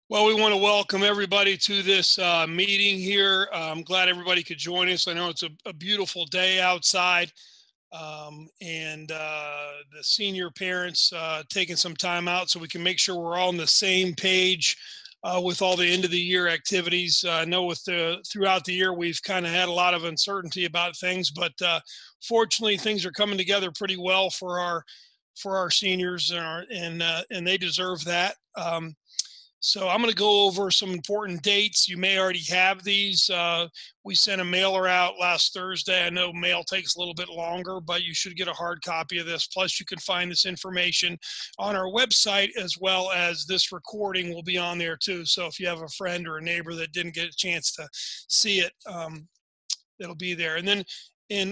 Well, we want to welcome everybody to this meeting here. I'm glad everybody could join us. I know it's a beautiful day outside, and the senior parents taking some time out so we can make sure we're all on the same page with all the end of the year activities. I know throughout the year we've kind of had a lot of uncertainty about things, but fortunately things are coming together pretty well for our seniors, and they deserve that. So I'm going to go over some important dates. You may already have these. We sent a mailer out last Thursday. I know mail takes a little bit longer, but you should get a hard copy of this. Plus, you can find this information on our website, as well as this recording will be on there too. So if you have a friend or a neighbor that didn't get a chance to see it, it'll be there. And then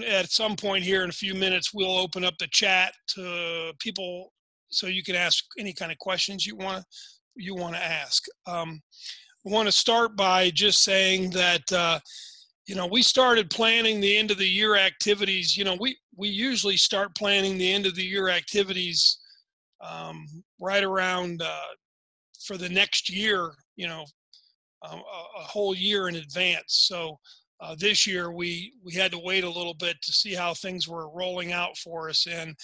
at some point here in a few minutes, we'll open up the chat to people so you can ask any kind of questions you want to ask. I want to start by just saying that we started planning the end of the year activities. We usually start planning the end of the year activities right around for the next year, a whole year in advance. So this year we had to wait a little bit to see how things were rolling out for us. And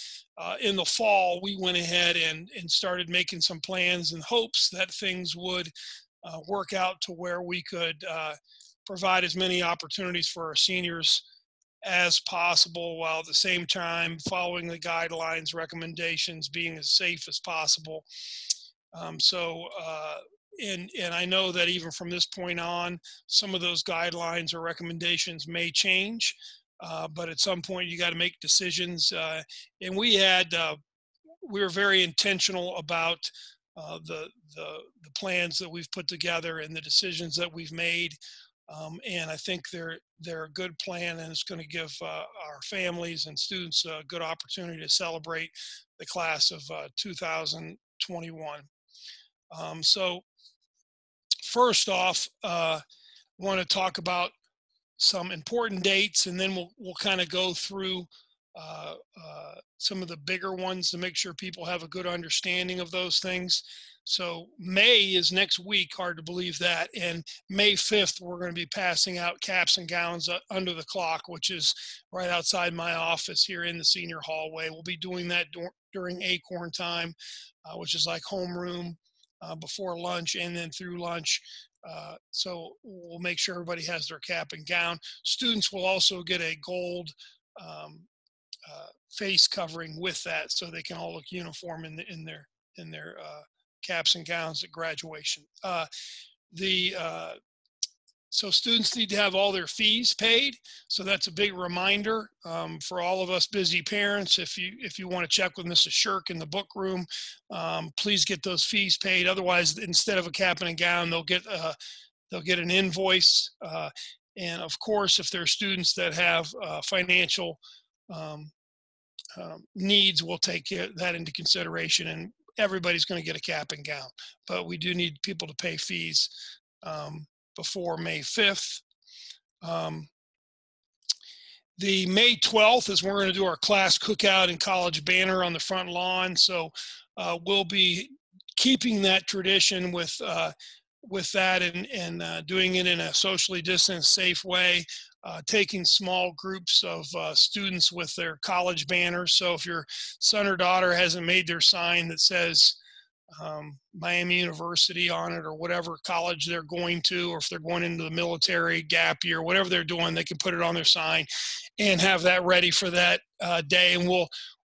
in the fall, we went ahead and started making some plans in hopes that things would work out to where we could provide as many opportunities for our seniors as possible, while at the same time following the guidelines, recommendations, being as safe as possible. And I know that even from this point on, some of those guidelines or recommendations may change, but at some point you got to make decisions. And we were very intentional about the plans that we've put together and the decisions that we've made. And I think they're a good plan, and it's going to give our families and students a good opportunity to celebrate the class of 2021. So first off, want to talk about some important dates, and then we'll kind of go through some of the bigger ones to make sure people have a good understanding of those things. So May is next week, hard to believe that, and May 5th we're going to be passing out caps and gowns under the clock, which is right outside my office here in the senior hallway. We'll be doing that during Acorn time, which is like homeroom. Before lunch and then through lunch. So we'll make sure everybody has their cap and gown. Students will also get a gold face covering with that, so they can all look uniform in their caps and gowns at graduation. So students need to have all their fees paid. So that's a big reminder for all of us busy parents. If you want to check with Mrs. Shirk in the book room, please get those fees paid. Otherwise, instead of a cap and a gown, they'll get an invoice. And of course, if there are students that have financial needs, we'll take that into consideration, and everybody's going to get a cap and gown. But we do need people to pay fees before May 5th. The May 12th is when we're going to do our class cookout and college banner on the front lawn. So we'll be keeping that tradition with that and doing it in a socially distanced, safe way, taking small groups of students with their college banners. So if your son or daughter hasn't made their sign that says Miami University on it, or whatever college they're going to, or if they're going into the military, gap year, whatever they're doing, they can put it on their sign and have that ready for that day. And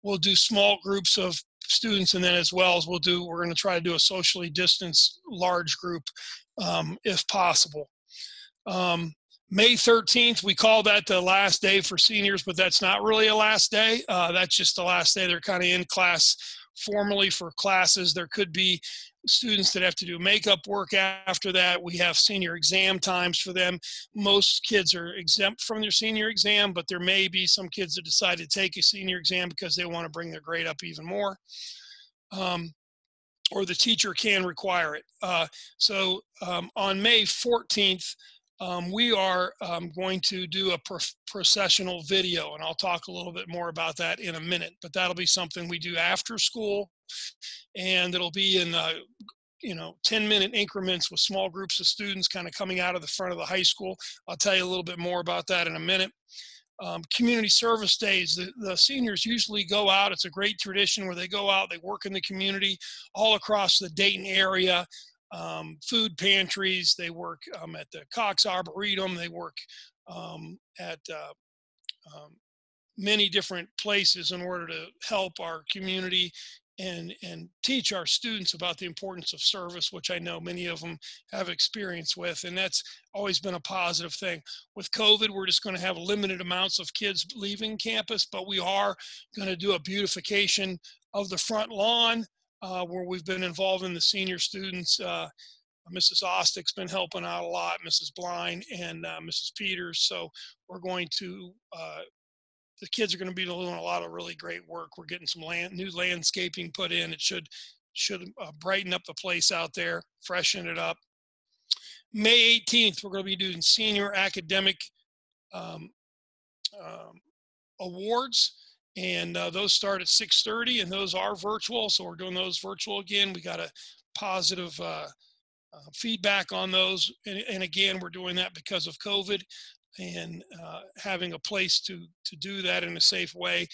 we'll do small groups of students, and then as well as we're going to try to do a socially distanced large group if possible. May 13th, we call that the last day for seniors, but that's not really a last day. That's just the last day they're kind of in class formally for classes. There could be students that have to do makeup work after that. We have senior exam times for them. Most kids are exempt from their senior exam, but there may be some kids that decide to take a senior exam because they want to bring their grade up even more. Or the teacher can require it. So on May 14th, we are going to do a processional video, and I'll talk a little bit more about that in a minute, but that'll be something we do after school, and it'll be in 10-minute increments with small groups of students kind of coming out of the front of the high school. I'll tell you a little bit more about that in a minute. Community service days, the seniors usually go out. It's a great tradition where they go out, they work in the community all across the Dayton area. Food pantries, they work at the Cox Arboretum, they work at many different places in order to help our community and teach our students about the importance of service, which I know many of them have experience with, and that's always been a positive thing. With COVID, we're just going to have limited amounts of kids leaving campus, but we are going to do a beautification of the front lawn where we've been involving the senior students. Mrs. Ostick's been helping out a lot, Mrs. Blind and Mrs. Peters. So we're going to the kids are going to be doing a lot of really great work. We're getting some new landscaping put in. It should brighten up the place out there, freshen it up. May 18th, we're going to be doing senior academic awards, and those start at 6:30, and those are virtual. So we're doing those virtual again. We got a positive feedback on those, and again, we're doing that because of COVID. And having a place to do that in a safe way.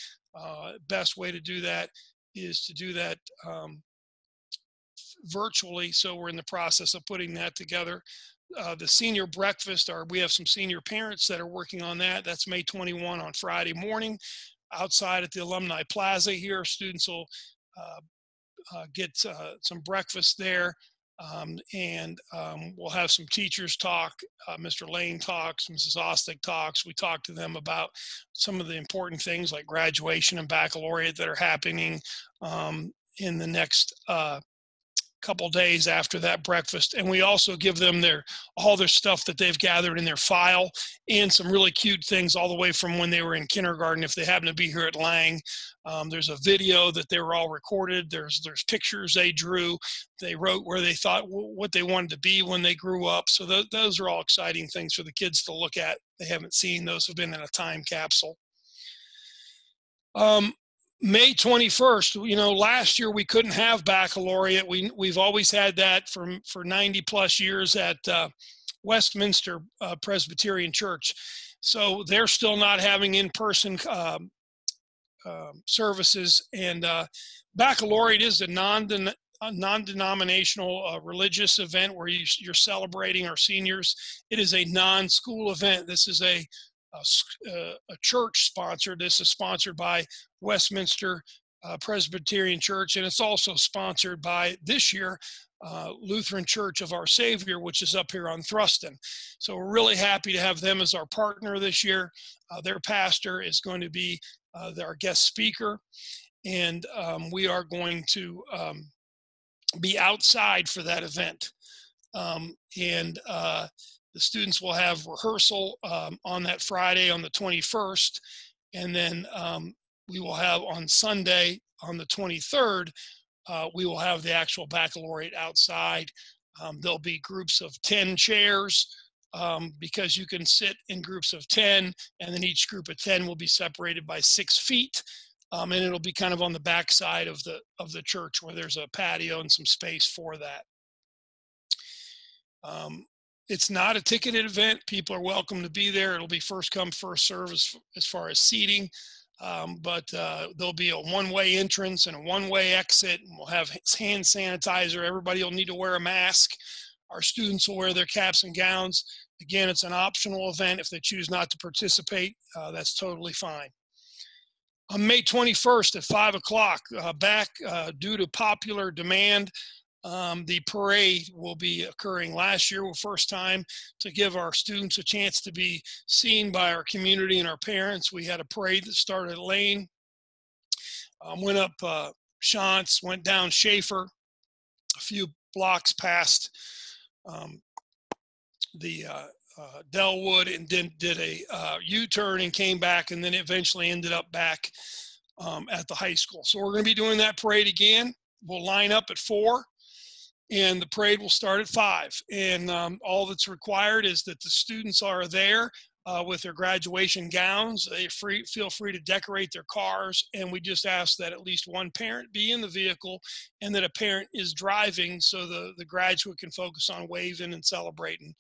Best way to do that is to do that virtually. So we're in the process of putting that together. The senior breakfast, we have some senior parents that are working on that. That's May 21 on Friday morning outside at the Alumni Plaza here. Students will get some breakfast there. We'll have some teachers talk. Mr. Lane talks, Mrs. Ostick talks. We talk to them about some of the important things like graduation and baccalaureate that are happening in the next couple days after that breakfast. And we also give them all their stuff that they've gathered in their file and some really cute things all the way from when they were in kindergarten. If they happen to be here at Lang, there's a video that they were all recorded. There's pictures they drew. They wrote where they thought what they wanted to be when they grew up. So those are all exciting things for the kids to look at. They haven't seen those, have been in a time capsule. May 21st, last year we couldn't have baccalaureate. We've always had that for 90 plus years at Westminster Presbyterian Church. So they're still not having in-person services. And baccalaureate is a non-denominational religious event where you're celebrating our seniors. It is a non-school event. This is a church sponsored. This is sponsored by Westminster Presbyterian Church, and it's also sponsored by, this year, Lutheran Church of Our Savior, which is up here on Thruston. So we're really happy to have them as our partner this year. Their pastor is going to be our guest speaker, and we are going to be outside for that event. The students will have rehearsal on that Friday on the 21st, and then we will have on Sunday on the 23rd, we will have the actual baccalaureate outside. There'll be groups of 10 chairs because you can sit in groups of 10, and then each group of 10 will be separated by 6 feet. And it'll be kind of on the back side of the church where there's a patio and some space for that. It's not a ticketed event. People are welcome to be there. It'll be first come, first serve as far as seating. But there'll be a one-way entrance and a one-way exit. And we'll have hand sanitizer. Everybody will need to wear a mask. Our students will wear their caps and gowns. Again, it's an optional event. If they choose not to participate, that's totally fine. On May 21st at 5 o'clock, back due to popular demand, the parade will be occurring. Last year, first time to give our students a chance to be seen by our community and our parents. We had a parade that started at Lane, went up Shantz, went down Schaefer, a few blocks past the Delwood, and then did a U-turn and came back, and then eventually ended up back at the high school. So we're going to be doing that parade again. We'll line up at 4. And the parade will start at 5. And all that's required is that the students are there. with their graduation gowns. They feel free to decorate their cars, and we just ask that at least one parent be in the vehicle and that a parent is driving so the graduate can focus on waving and celebrating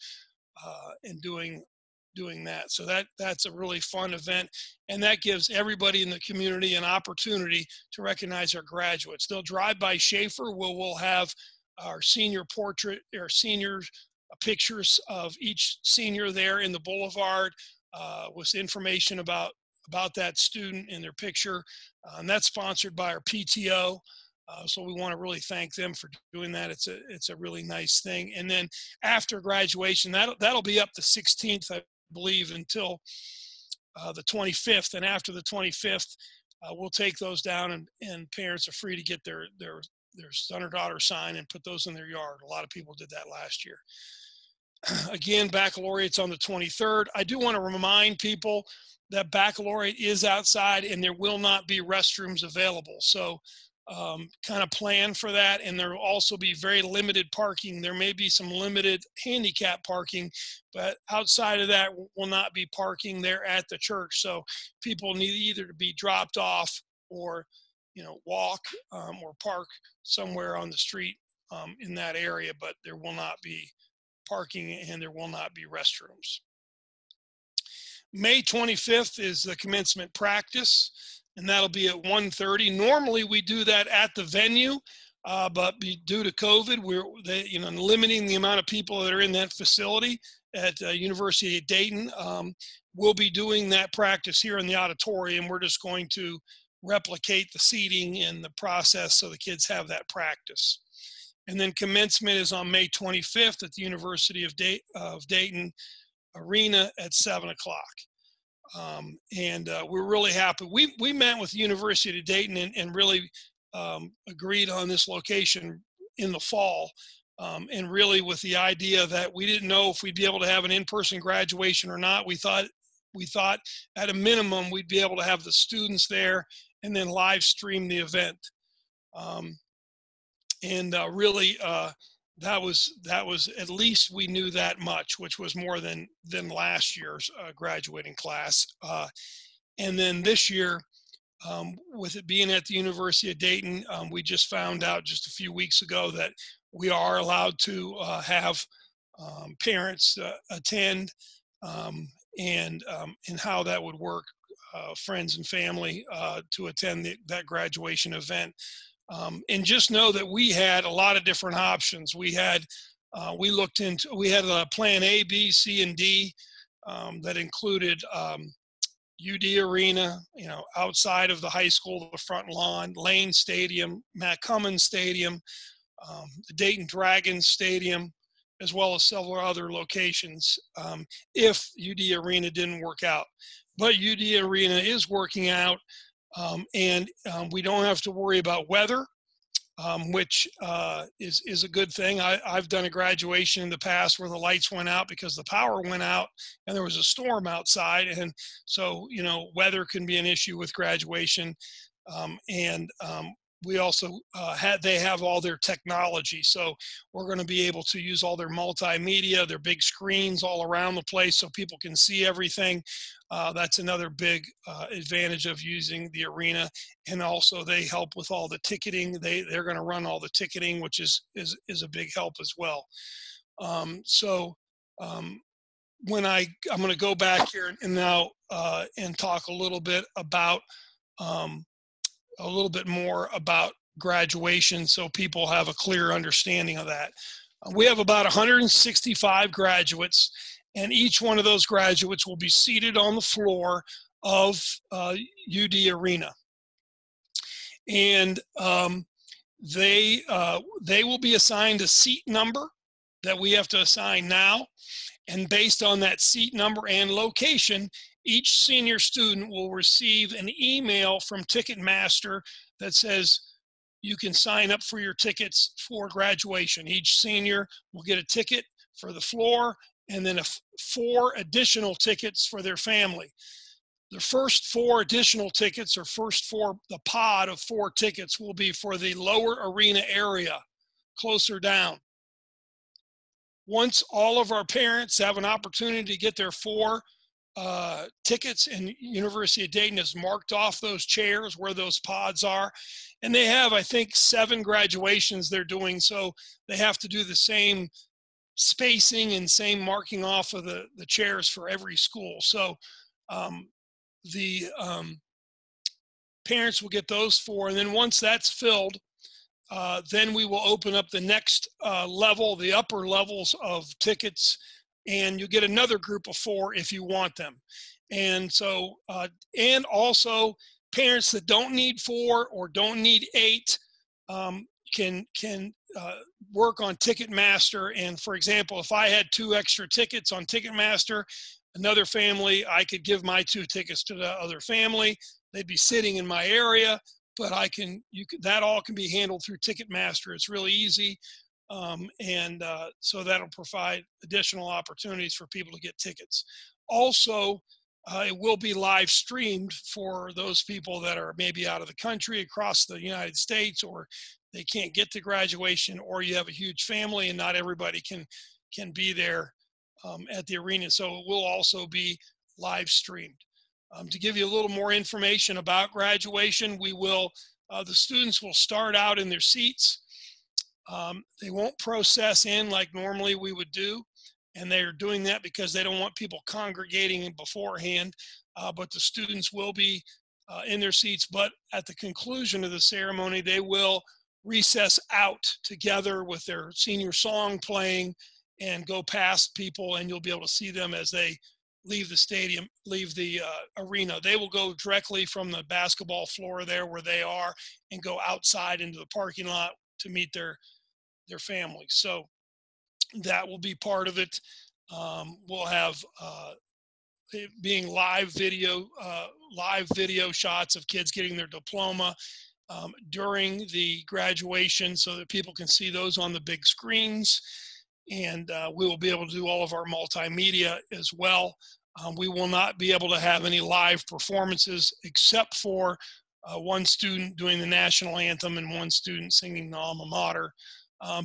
and doing that. So that's a really fun event, and that gives everybody in the community an opportunity to recognize our graduates. They'll drive by Schaefer, where we'll have our senior portrait, our seniors pictures of each senior there in the boulevard with information about that student in their picture. And that's sponsored by our PTO. So we want to really thank them for doing that. It's a really nice thing. And then after graduation, that'll be up the 16th, I believe, until the 25th. And after the 25th, we'll take those down, and parents are free to get their son or daughter sign and put those in their yard. A lot of people did that last year. Again, baccalaureate's on the 23rd. I do want to remind people that baccalaureate is outside and there will not be restrooms available. So kind of plan for that. And there will also be very limited parking. There may be some limited handicap parking, but outside of that will not be parking there at the church. So people need either to be dropped off or, walk or park somewhere on the street in that area, but there will not be parking and there will not be restrooms. May 25th is the commencement practice, and that'll be at 1:30. Normally we do that at the venue, but due to COVID, we're limiting the amount of people that are in that facility at University of Dayton. We'll be doing that practice here in the auditorium. We're just going to replicate the seating and the process so the kids have that practice. And then commencement is on May 25th at the University of Dayton Arena at 7 o'clock. And we're really happy. We met with the University of Dayton and really agreed on this location in the fall. And really with the idea that we didn't know if we'd be able to have an in-person graduation or not. We thought at a minimum we'd be able to have the students there and then live stream the event. Really, that was at least we knew that much, which was more than last year's graduating class. And then this year, with it being at the University of Dayton, we just found out just a few weeks ago that we are allowed to have parents attend, and how that would work, friends and family to attend that graduation event. And just know that we had a lot of different options. We had a plan A, B, C, and D that included UD Arena, outside of the high school, the front lawn, Lane Stadium, Matt Cummins Stadium, the Dayton Dragons Stadium, as well as several other locations if UD Arena didn't work out. But UD Arena is working out. And we don't have to worry about weather, which is a good thing. I've done a graduation in the past where the lights went out because the power went out and there was a storm outside. And so, weather can be an issue with graduation. We also they have all their technology. So we're going to be able to use all their multimedia, their big screens all around the place so people can see everything. That's another big advantage of using the arena. And also they help with all the ticketing. They're going to run all the ticketing, which is a big help as well. I'm going to go back here and now and talk a little bit about a little bit more about graduation so people have a clear understanding of that. We have about 165 graduates, and each one of those graduates will be seated on the floor of UD Arena. And they will be assigned a seat number that we have to assign now. And based on that seat number and location, each senior student will receive an email from Ticketmaster that says you can sign up for your tickets for graduation. Each senior will get a ticket for the floor and then 4 additional tickets for their family. The first 4 additional tickets, or the pod of 4 tickets, will be for the lower arena area, closer down. Once all of our parents have an opportunity to get their 4 tickets, and University of Dayton has marked off those chairs where those pods are. And they have, I think, 7 graduations they're doing. So they have to do the same spacing and same marking off of the chairs for every school. So the parents will get those 4. And then once that's filled, then we will open up the next level, the upper levels of tickets, and you get another group of 4 if you want them. And so, and also parents that don't need 4 or don't need 8 can work on Ticketmaster. And for example, if I had 2 extra tickets on Ticketmaster, another family, I could give my 2 tickets to the other family. They'd be sitting in my area, but that all can be handled through Ticketmaster. It's really easy. So that'll provide additional opportunities for people to get tickets. Also, it will be live streamed for those people that are maybe out of the country, across the United States, or they can't get to graduation, or you have a huge family and not everybody can be there at the arena. So it will also be live streamed. To give you a little more information about graduation, the students will start out in their seats. They won't process in like normally we would do, and they're doing that because they don't want people congregating beforehand, but the students will be in their seats. But at the conclusion of the ceremony, they will recess out together with their senior song playing and go past people, and you'll be able to see them as they leave the stadium, leave the arena. They will go directly from the basketball floor there where they are and go outside into the parking lot to meet their families. So that will be part of it. We'll have it being live video shots of kids getting their diploma during the graduation, so that people can see those on the big screens. And we will be able to do all of our multimedia as well. We will not be able to have any live performances except for 1 student doing the national anthem and 1 student singing the alma mater.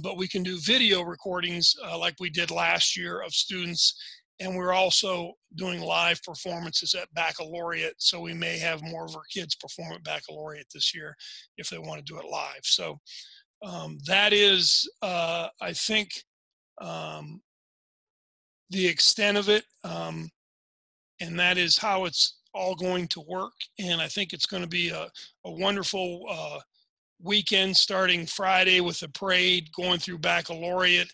But we can do video recordings like we did last year of students. And we're also doing live performances at baccalaureate. So we may have more of our kids perform at baccalaureate this year if they want to do it live. So that is, I think, the extent of it. And that is how it's all going to work. And I think it's going to be a wonderful weekend, starting Friday with the parade, going through baccalaureate,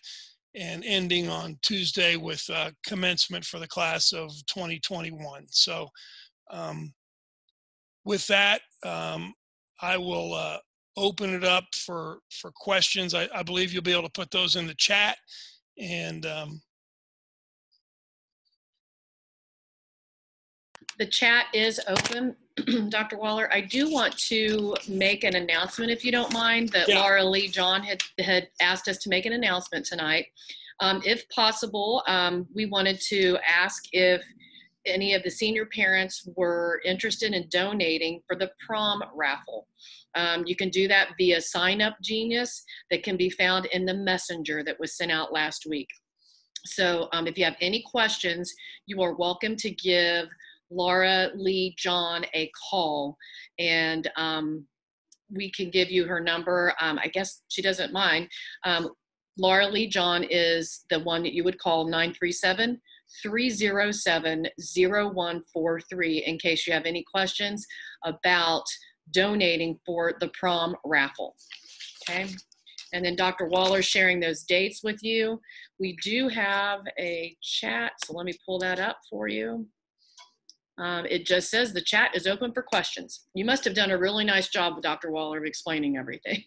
and ending on Tuesday with commencement for the class of 2021. So with that, I will open it up for questions. I believe you'll be able to put those in the chat. And the chat is open. Dr. Waller, I do want to make an announcement, if you don't mind, that Laura Lee John had asked us to make an announcement tonight. If possible, we wanted to ask if any of the senior parents were interested in donating for the prom raffle. You can do that via Sign Up Genius that can be found in the messenger that was sent out last week. So if you have any questions, you are welcome to give Laura Lee John a call, and we can give you her number. I guess she doesn't mind. Laura Lee John is the one that you would call, 937-307-0143, in case you have any questions about donating for the prom raffle. Okay. And then Dr. Waller's sharing those dates with you. We do have a chat, so let me pull that up for you. It just says the chat is open for questions. You must have done a really nice job with Dr. Waller of explaining everything.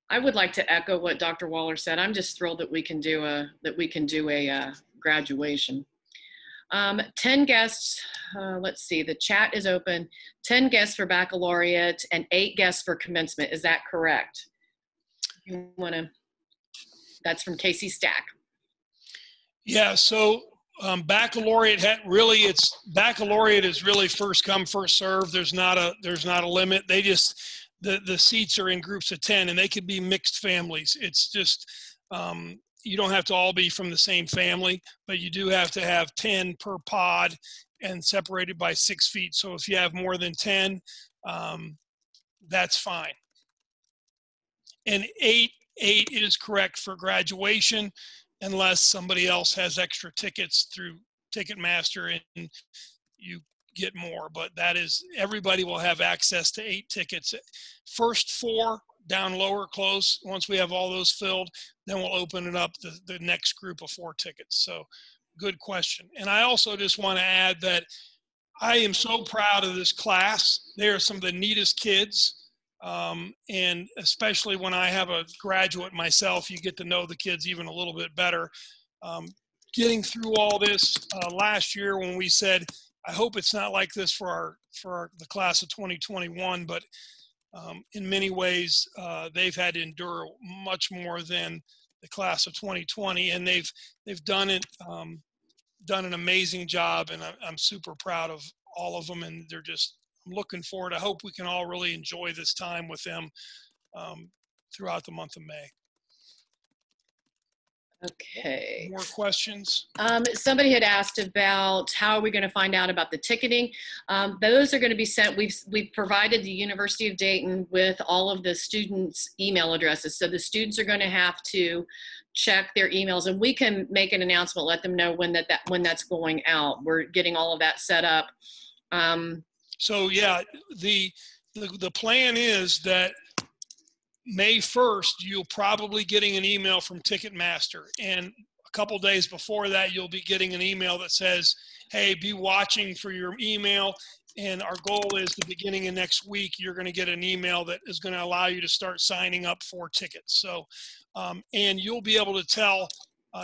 I would like to echo what Dr. Waller said. I'm just thrilled that we can do a graduation. 10 guests, let's see, the chat is open. 10 guests for baccalaureate and 8 guests for commencement. Is that correct? You wanna, that's from Casey Stack. Yeah, so baccalaureate baccalaureate is really first come, first serve. There's not a limit. They just, the seats are in groups of 10, and they could be mixed families. It's just you don't have to all be from the same family, but you do have to have 10 per pod and separated by 6 feet. So if you have more than 10, that's fine. And eight is correct for graduation, unless somebody else has extra tickets through Ticketmaster and you get more. But that is, everybody will have access to 8 tickets. First 4 down lower close. Once we have all those filled, then we'll open it up the next group of 4 tickets. So good question. And I also just want to add that I am so proud of this class. They are some of the neatest kids. And especially when I have a graduate myself, you get to know the kids even a little bit better. Getting through all this last year when we said, I hope it's not like this for the class of 2021, but in many ways, they've had to endure much more than the class of 2020, and they've done it, done an amazing job, and I'm super proud of all of them, and they're just, I'm looking forward. I hope we can all really enjoy this time with them throughout the month of May. Okay. More questions? Somebody had asked about how are we going to find out about the ticketing. Those are going to be sent. We've provided the University of Dayton with all of the students' email addresses. So the students are going to have to check their emails, and we can make an announcement, let them know when that's going out. We're getting all of that set up. So yeah, the plan is that May 1st, you'll probably getting an email from Ticketmaster. And a couple days before that, you'll be getting an email that says, hey, be watching for your email. And our goal is the beginning of next week, you're going to get an email that is going to allow you to start signing up for tickets. So, and you'll be able to tell,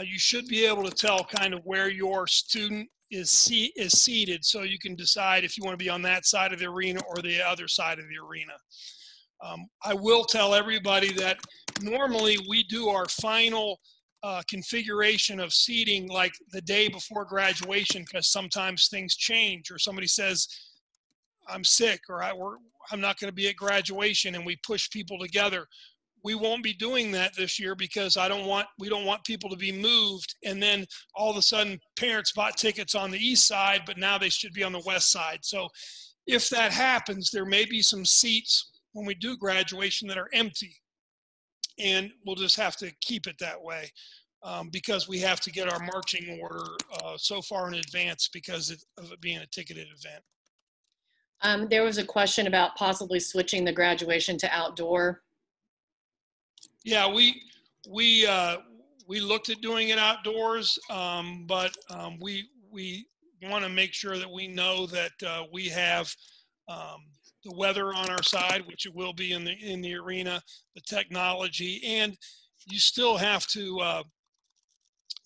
you should be able to tell kind of where your student is seated. So you can decide if you want to be on that side of the arena or the other side of the arena. I will tell everybody that normally we do our final configuration of seating like the day before graduation, because sometimes things change or somebody says, I'm sick or I'm not going to be at graduation, and we push people together. We won't be doing that this year because we don't want people to be moved and then all of a sudden parents bought tickets on the east side, but now they should be on the west side. So if that happens, there may be some seats when we do graduation that are empty, and we'll just have to keep it that way because we have to get our marching order so far in advance because of it being a ticketed event. There was a question about possibly switching the graduation to outdoor. Yeah, we looked at doing it outdoors, but we want to make sure that we know that we have the weather on our side, which it will be in the arena, the technology, and you still have to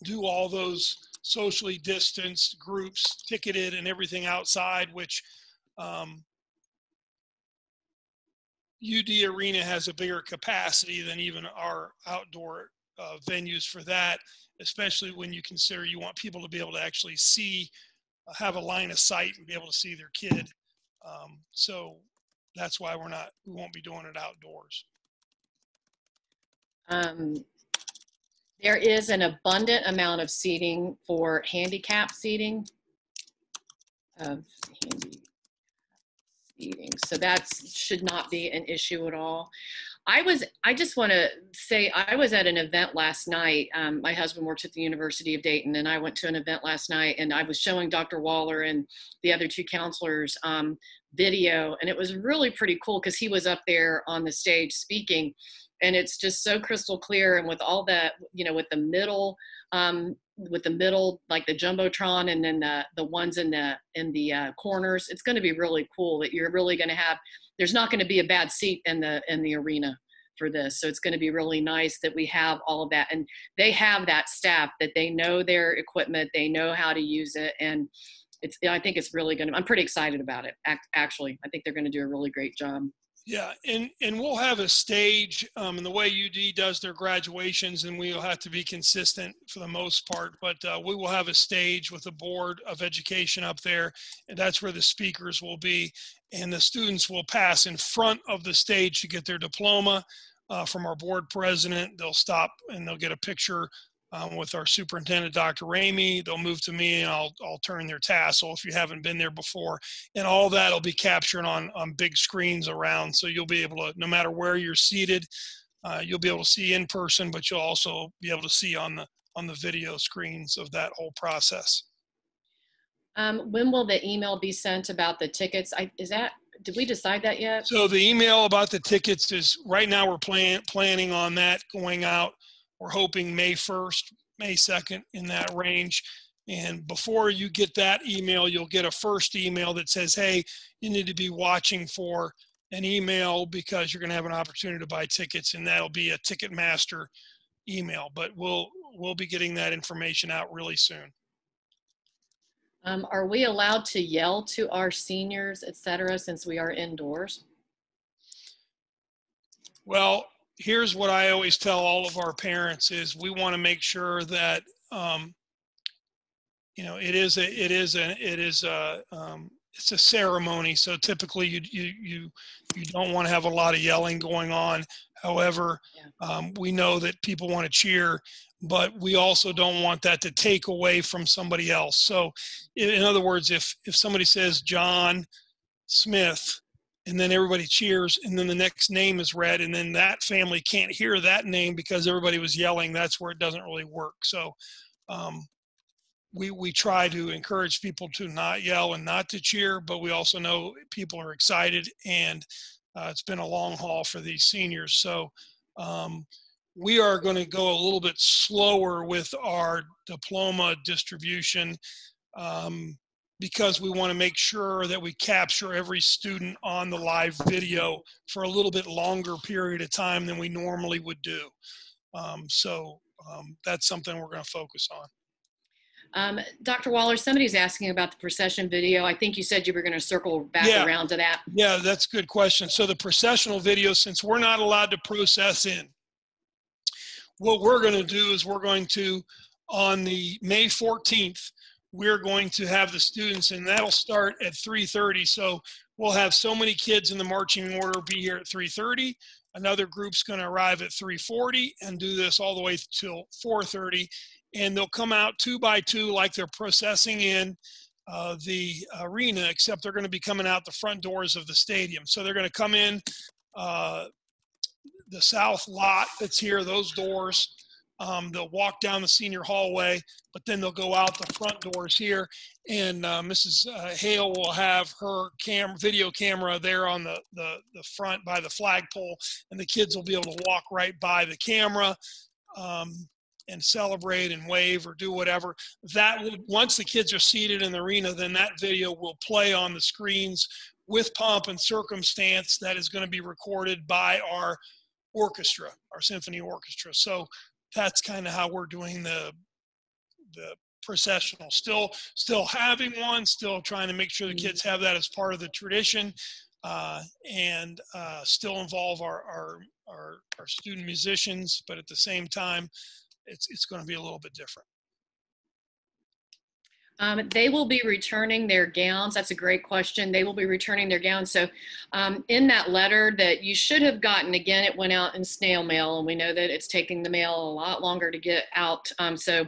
do all those socially distanced groups, ticketed and everything outside, which UD Arena has a bigger capacity than even our outdoor venues for that, especially when you consider you want people to be able to actually see, have a line of sight and be able to see their kid. So that's why we won't be doing it outdoors. There is an abundant amount of seating for handicap seating. So that should not be an issue at all. I just want to say, I was at an event last night. My husband works at the University of Dayton, and I went to an event last night, and I was showing Dr. Waller and the other 2 counselors video, and it was really pretty cool because he was up there on the stage speaking, and it's just so crystal clear. And with all that, with the middle, like the Jumbotron, and then the ones in the corners, it's going to be really cool that you're really going to have, there's not going to be a bad seat in the arena for this. So it's going to be really nice that we have all of that. And they have that staff that they know their equipment, they know how to use it. And I think it's really I'm pretty excited about it. Actually, I think they're going to do a really great job. Yeah, and we'll have a stage in the way UD does their graduations, and we'll have to be consistent for the most part, but we will have a stage with a board of education up there, and that's where the speakers will be, and the students will pass in front of the stage to get their diploma from our board president. They'll stop and they'll get a picture with our superintendent, Dr. Ramey. They'll move to me and I'll turn their tassel if you haven't been there before. And all that will be captured on big screens around. So you'll be able to, no matter where you're seated, you'll be able to see in person, but you'll also be able to see on the video screens of that whole process. When will the email be sent about the tickets? Did we decide that yet? So the email about the tickets is, right now we're planning on that going out. We're hoping May 1st, May 2nd, in that range. And before you get that email, you'll get a first email that says, hey, you need to be watching for an email because you're going to have an opportunity to buy tickets, and that'll be a Ticketmaster email. But we'll be getting that information out really soon. Are we allowed to yell to our seniors, et cetera, since we are indoors? Well, here's what I always tell all of our parents is we want to make sure that, it's a ceremony. So typically you don't want to have a lot of yelling going on. However, we know that people want to cheer, but we also don't want that to take away from somebody else. So in other words, if somebody says John Smith, and then everybody cheers, and then the next name is read, and then that family can't hear that name because everybody was yelling, that's where it doesn't really work. So we try to encourage people to not yell and not to cheer, but we also know people are excited, and it's been a long haul for these seniors. So we are going to go a little bit slower with our diploma distribution because we want to make sure that we capture every student on the live video for a little bit longer period of time than we normally would do. That's something we're going to focus on. Dr. Waller, somebody's asking about the procession video. I think you said you were going to circle back around to that. Yeah, that's a good question. So the processional video, since we're not allowed to process in, what we're going to do is we're going to, on the May 14th, we're going to have the students, and that'll start at 3:30. So we'll have so many kids in the marching order be here at 3:30. Another group's going to arrive at 3:40 and do this all the way till 4:30. And they'll come out 2 by 2 like they're processing in the arena, except they're going to be coming out the front doors of the stadium. So they're going to come in the south lot that's here, those doors. They'll walk down the senior hallway, but then they'll go out the front doors here. And Mrs. Hale will have her video camera there on the front by the flagpole, and the kids will be able to walk right by the camera and celebrate and wave or do whatever. That will, once the kids are seated in the arena, then that video will play on the screens with pomp and circumstance that is going to be recorded by our orchestra, our symphony orchestra. So that's kind of how we're doing the processional. Still having one, still trying to make sure the kids have that as part of the tradition, and still involve our student musicians, but at the same time, it's going to be a little bit different. They will be returning their gowns. That's a great question. They will be returning their gowns. So in that letter that you should have gotten, again, it went out in snail mail, and we know that it's taking the mail a lot longer to get out. So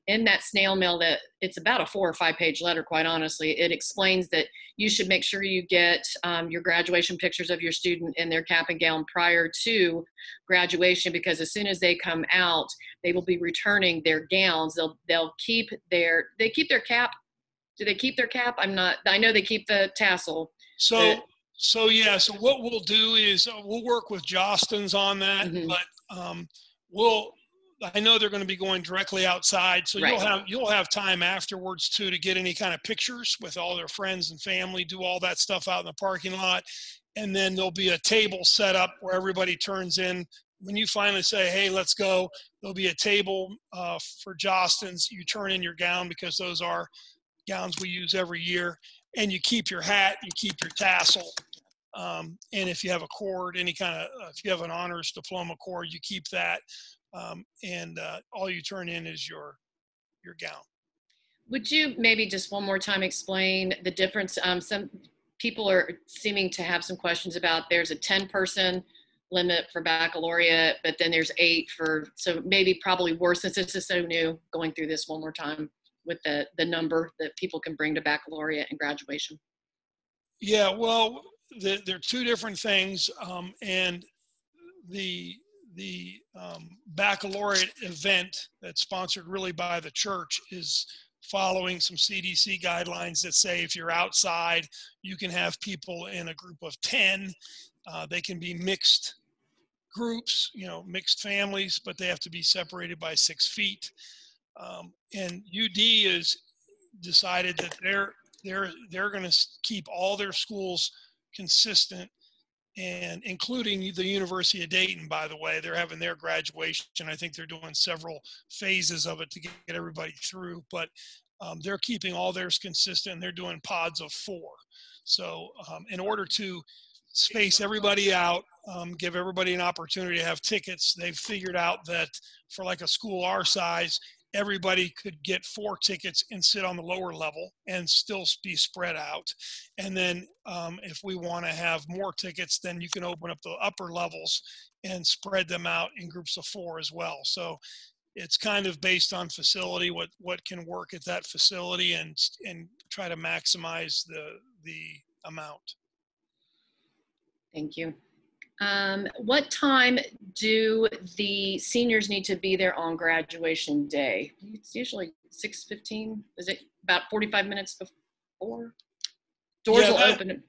in that snail mail, that it's about a 4 or 5 page letter, quite honestly, it explains that you should make sure you get your graduation pictures of your student in their cap and gown prior to graduation, because as soon as they come out, they will be returning their gowns. They'll keep their cap. Do they keep their cap? I know they keep the tassel. So what we'll do is we'll work with Jostens on that, but I know they're going to be going directly outside, so you'll have time afterwards too to get any kind of pictures with all their friends and family, do all that stuff out in the parking lot, and then there'll be a table set up where everybody turns in. When you finally say, hey, let's go, there'll be a table for Jostens. You turn in your gown, because those are gowns we use every year, and you keep your hat, you keep your tassel, and if you have a cord, if you have an honors diploma cord, you keep that. And all you turn in is your gown. Would you maybe just one more time explain the difference? Some people are seeming to have some questions about, there's a 10-person limit for baccalaureate, but then there's 8 for, so maybe probably worse since this is so new, going through this one more time with the number that people can bring to baccalaureate and graduation. Yeah, well, they're two different things, and the baccalaureate event that's sponsored really by the church is following some CDC guidelines that say if you're outside, you can have people in a group of 10. They can be mixed groups, mixed families, but they have to be separated by 6 feet. And UD has decided that they're going to keep all their schools consistent, and including the University of Dayton, by the way. They're having their graduation. I think they're doing several phases of it to get everybody through, but they're keeping all theirs consistent, and they're doing pods of 4. So in order to space everybody out, give everybody an opportunity to have tickets, they've figured out that for like a school our size, everybody could get 4 tickets and sit on the lower level and still be spread out. And then if we want to have more tickets, then you can open up the upper levels and spread them out in groups of 4 as well. So it's kind of based on facility, what can work at that facility, and try to maximize the amount. Thank you. What time do the seniors need to be there on graduation day? It's usually 6:15. Is it about 45 minutes before? Doors will open.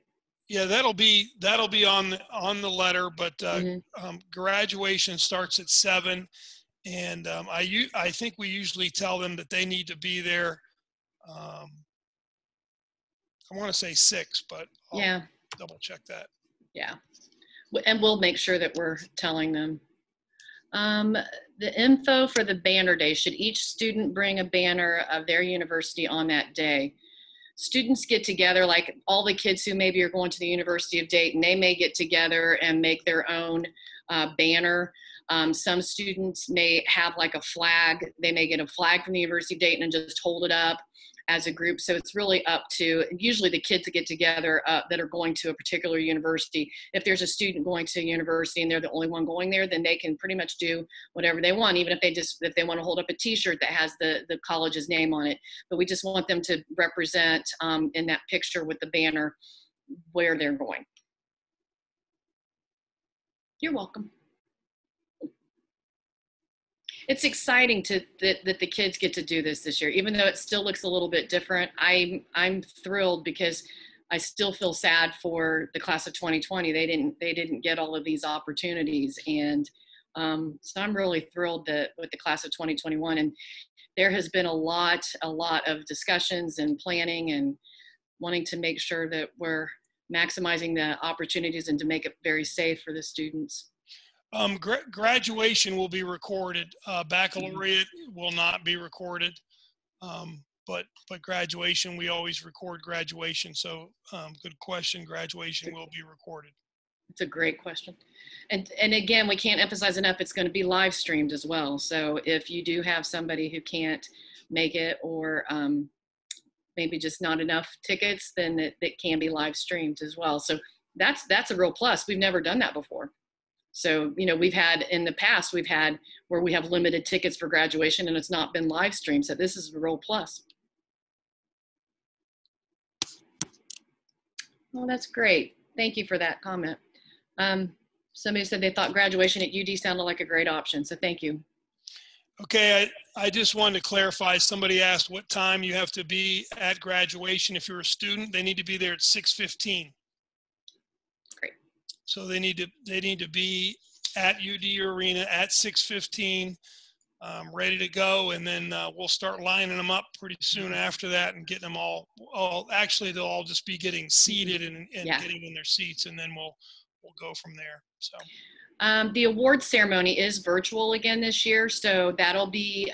Yeah, that'll be on the letter, but graduation starts at 7, and I think we usually tell them that they need to be there. I want to say 6, but I'll double check that. Yeah. And we'll make sure that we're telling them. The info for the banner day: should each student bring a banner of their university on that day? Students get together, like all the kids who maybe are going to the University of Dayton, they may get together and make their own banner. Some students may have like a flag. They may get a flag from the University of Dayton and just hold it up as a group. So it's really up to usually the kids that get together that are going to a particular university. If there's a student going to a university and they're the only one going there, then they can pretty much do whatever they want, even if they want to hold up a t-shirt that has the college's name on it. But we just want them to represent in that picture with the banner where they're going. You're welcome. It's exciting that the kids get to do this year, even though it still looks a little bit different. I'm thrilled because I still feel sad for the class of 2020. They didn't get all of these opportunities, and so I'm really thrilled that with the class of 2021. And there has been a lot of discussions and planning and wanting to make sure that we're maximizing the opportunities and to make it very safe for the students. Graduation will be recorded. Baccalaureate will not be recorded, but graduation, we always record graduation. So good question. Graduation will be recorded. It's a great question. And again, we can't emphasize enough, it's going to be live streamed as well. So if you do have somebody who can't make it, or maybe just not enough tickets, then it can be live streamed as well. So that's a real plus. We've never done that before. So, we've had in the past, where we have limited tickets for graduation and it's not been live streamed. So this is a real plus. Well, that's great. Thank you for that comment. Somebody said they thought graduation at UD sounded like a great option. So thank you. Okay. I just wanted to clarify. Somebody asked what time you have to be at graduation. If you're a student, they need to be there at 6:15. So they need to be at UD Arena at 6:15, ready to go, and then we'll start lining them up pretty soon after that and getting them all. Actually, they'll all just be getting seated and getting in their seats, and then we'll go from there. So the award ceremony is virtual again this year, so there'll be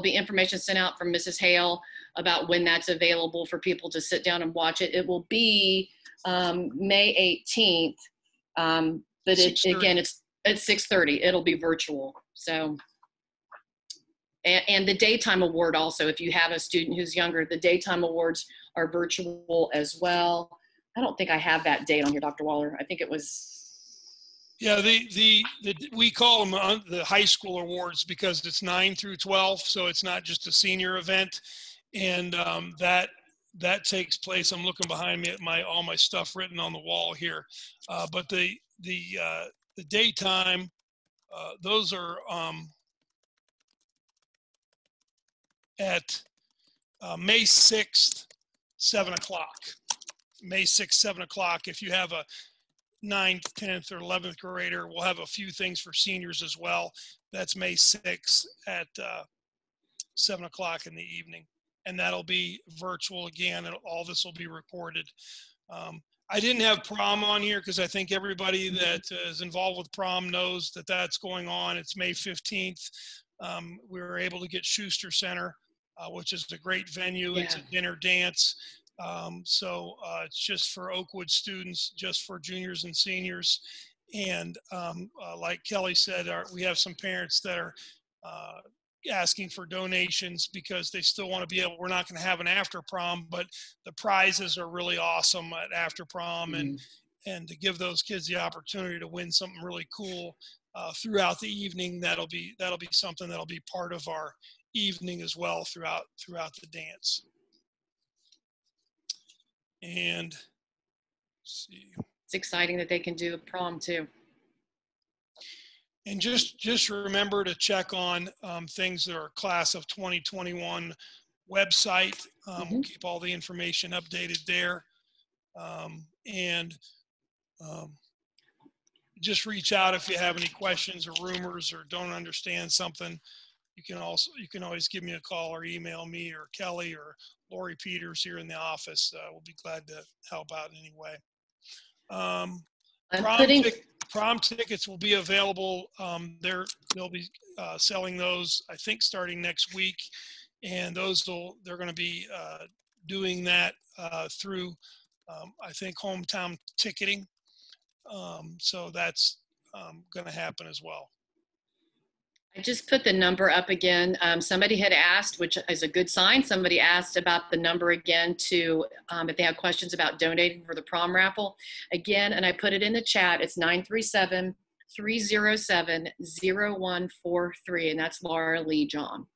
information sent out from Mrs. Hale about when that's available for people to sit down and watch it. It will be May 18th, but again, it's at 6:30. It'll be virtual. So, and the daytime award also, if you have a student who's younger, the daytime awards are virtual as well. I don't think I have that date on here, Dr. Waller. I think it was Yeah, we call them the high school awards because it's 9 through 12, so it's not just a senior event, and that takes place. I'm looking behind me at all my stuff written on the wall here, but the daytime, those are at May 6th, 7 o'clock. May 6th, 7 o'clock. If you have a 9th, 10th, or 11th grader, we'll have a few things for seniors as well. That's May 6th at 7 o'clock in the evening. And that'll be virtual again, and all this will be recorded. I didn't have prom on here because I think everybody that is involved with prom knows that that's going on. It's May 15th. We were able to get Schuster Center, which is a great venue. Yeah. It's a dinner dance. So it's just for Oakwood students, just for juniors and seniors. And like Kelly said, we have some parents that are asking for donations because they still want to be able, we're not going to have an after prom, but the prizes are really awesome at after prom. And to give those kids the opportunity to win something really cool throughout the evening, that'll be something that'll be part of our evening as well throughout the dance. And let's see. It's exciting that they can do a prom too. And just remember to check on things that are class of 2021 website. We'll keep all the information updated there. Just reach out if you have any questions or rumors or don't understand something. You can always give me a call or email me or Kelly or Lori Peters here in the office. We'll be glad to help out in any way. Prom tickets will be available. They'll be selling those, I think, starting next week, and they're going to be doing that through, I think, hometown ticketing. So that's going to happen as well. I just put the number up again. Somebody had asked, which is a good sign. Somebody asked about the number again to, if they have questions about donating for the prom raffle. Again, and I put it in the chat, it's 937-307-0143, and that's Laura Lee John.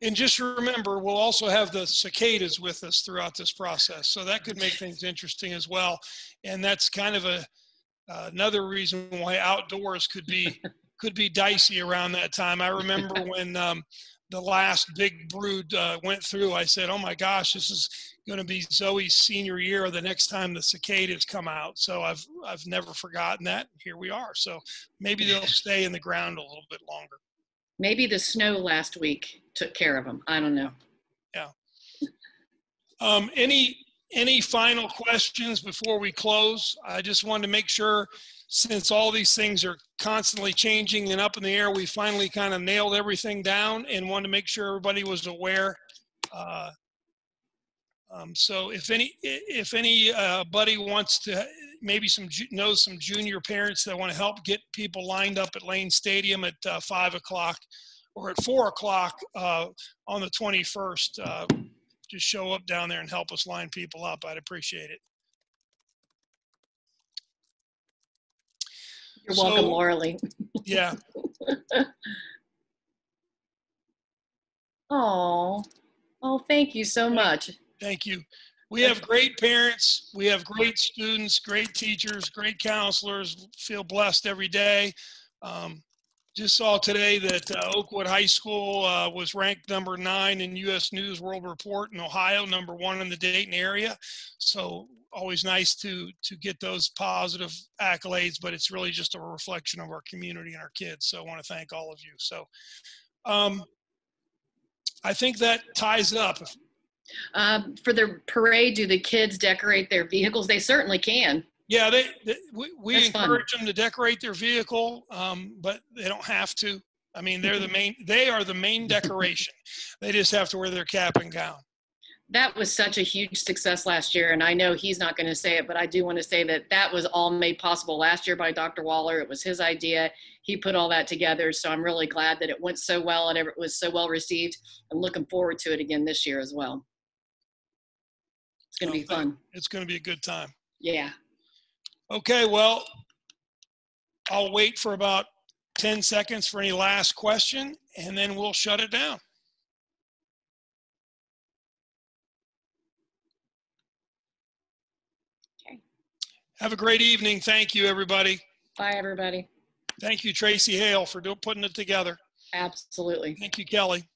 And just remember, we'll also have the cicadas with us throughout this process. So that could make things interesting as well. And that's kind of another reason why outdoors could be dicey around that time. I remember when the last big brood went through, I said, oh my gosh, this is going to be Zoe's senior year the next time the cicadas come out. So I've never forgotten that. Here we are. So maybe they'll stay in the ground a little bit longer. Maybe the snow last week took care of them. I don't know. Yeah. Any final questions before we close? I just wanted to make sure, since all these things are constantly changing and up in the air, we finally kind of nailed everything down and wanted to make sure everybody was aware. So if anybody wants to, maybe knows some junior parents that want to help get people lined up at Lane Stadium at 5 o'clock or at 4 o'clock on the 21st, just show up down there and help us line people up. I'd appreciate it. You're welcome, Laura Lee. Yeah. Oh, thank you so much. Thank you. We have great parents. We have great students, great teachers, great counselors. Feel blessed every day. Just saw today that Oakwood High School was ranked number 9 in U.S. News World Report in Ohio, number 1 in the Dayton area. So always nice to get those positive accolades, but it's really just a reflection of our community and our kids. So I want to thank all of you. So I think that ties it up. For the parade, do the kids decorate their vehicles? They certainly can. Yeah, we encourage them to decorate their vehicle, but they don't have to. I mean, they are the main decoration. They just have to wear their cap and gown. That was such a huge success last year, and I know he's not going to say it, but I do want to say that was all made possible last year by Dr. Waller. It was his idea. He put all that together, so I'm really glad that it went so well and it was so well received. I'm looking forward to it again this year as well. going to be fun. It's going to be a good time. Yeah. Okay, well, I'll wait for about 10 seconds for any last question, and then we'll shut it down. Okay. Have a great evening. Thank you, everybody. Bye, everybody. Thank you, Tracy Hale, for putting it together. Absolutely. Thank you, Kelly.